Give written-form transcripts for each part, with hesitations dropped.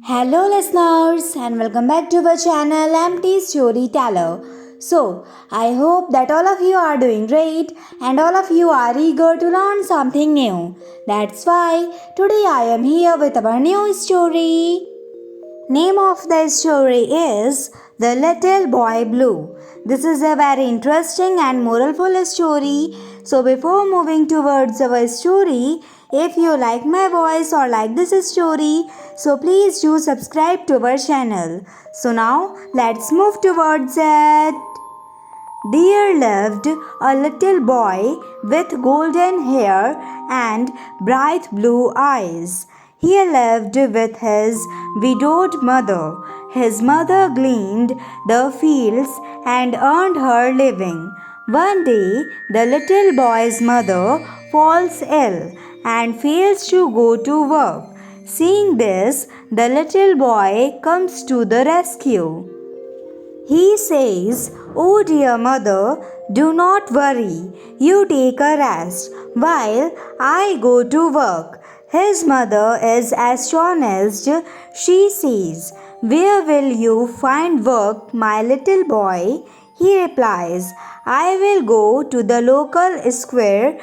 Hello listeners and welcome back to our channel Empty Storyteller. So, I hope that all of you are doing great and all of you are eager to learn something new. That's why today I am here with our new story. Name of the story is The Little Boy Blue. This is a very interesting and moralful story. So before moving towards our story, if you like my voice or like this story, so please do subscribe to our channel. So now let's move towards it. There lived a little boy with golden hair and bright blue eyes. He lived with his widowed mother. His mother gleaned the fields and earned her living. One day, the little boy's mother falls ill and fails to go to work. Seeing this, the little boy comes to the rescue. He says, "Oh dear mother, do not worry. You take a rest while I go to work." His mother is astonished. She says, "Where will you find work, my little boy?" He replies, "I will go to the local square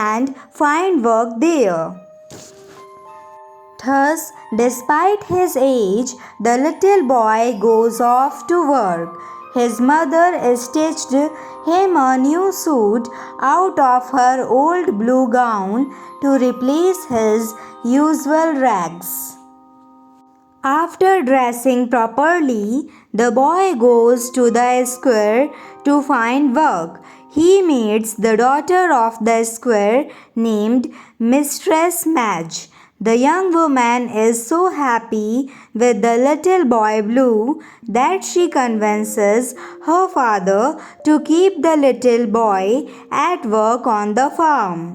and find work there." Thus, despite his age, the little boy goes off to work. His mother stitched him a new suit out of her old blue gown to replace his usual rags. After dressing properly, the boy goes to the square to find work. He meets the daughter of the square named Mistress Madge. The young woman is so happy with the little boy Blue that she convinces her father to keep the little boy at work on the farm.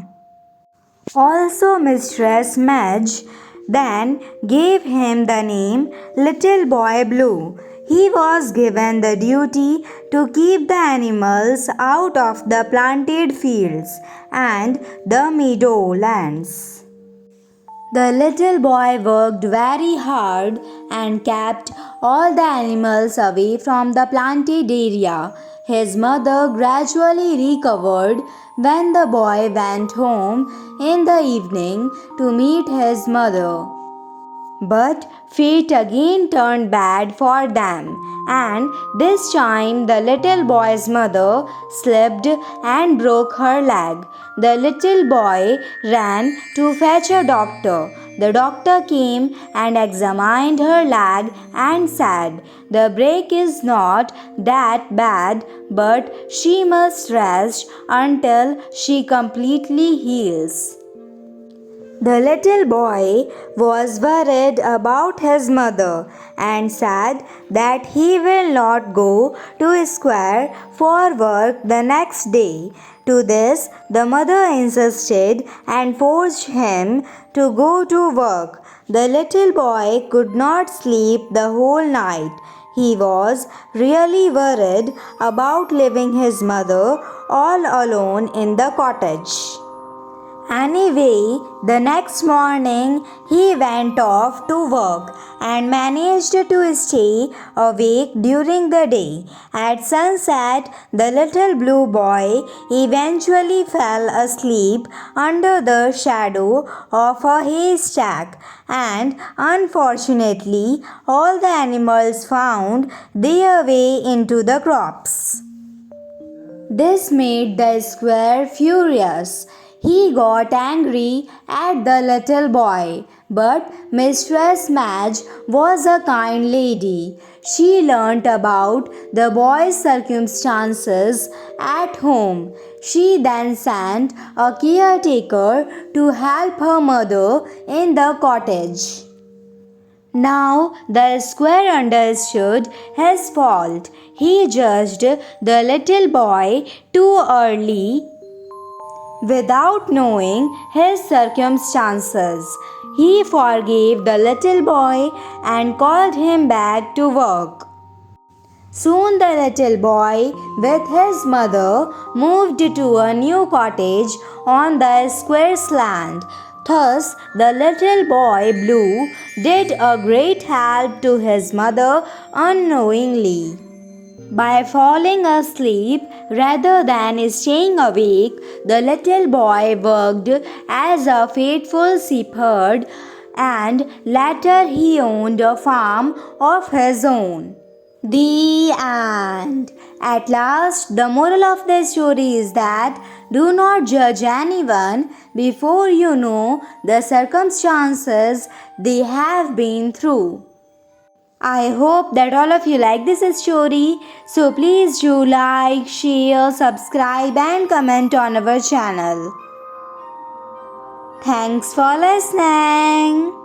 Also, Mistress Madge then gave him the name Little Boy Blue. He was given the duty to keep the animals out of the planted fields and the meadowlands. The little boy worked very hard and kept all the animals away from the planted area. His mother gradually recovered when the boy went home in the evening to meet his mother. But fate again turned bad for them, and this time the little boy's mother slipped and broke her leg. The little boy ran to fetch a doctor. The doctor came and examined her leg and said, "The break is not that bad, but she must rest until she completely heals." The little boy was worried about his mother and said that he will not go to square for work the next day. To this, the mother insisted and forced him to go to work. The little boy could not sleep the whole night. He was really worried about leaving his mother all alone in the cottage. Anyway, the next morning he went off to work and managed to stay awake during the day. At sunset, the little blue boy eventually fell asleep under the shadow of a haystack, and unfortunately, all the animals found their way into the crops. This made the square furious. He got angry at the little boy, but Mistress Madge was a kind lady. She learnt about the boy's circumstances at home. She then sent a caretaker to help her mother in the cottage. Now the square understood his fault. He judged the little boy too early without knowing his circumstances. He forgave the little boy and called him back to work. Soon the little boy with his mother moved to a new cottage on the square's land. Thus, the little boy Blue did a great help to his mother unknowingly. By falling asleep rather than staying awake, the little boy worked as a faithful shepherd and later he owned a farm of his own. The end. At last, the moral of the story is that do not judge anyone before you know the circumstances they have been through. I hope that all of you like this story. So please do like, share, subscribe and comment on our channel. Thanks for listening.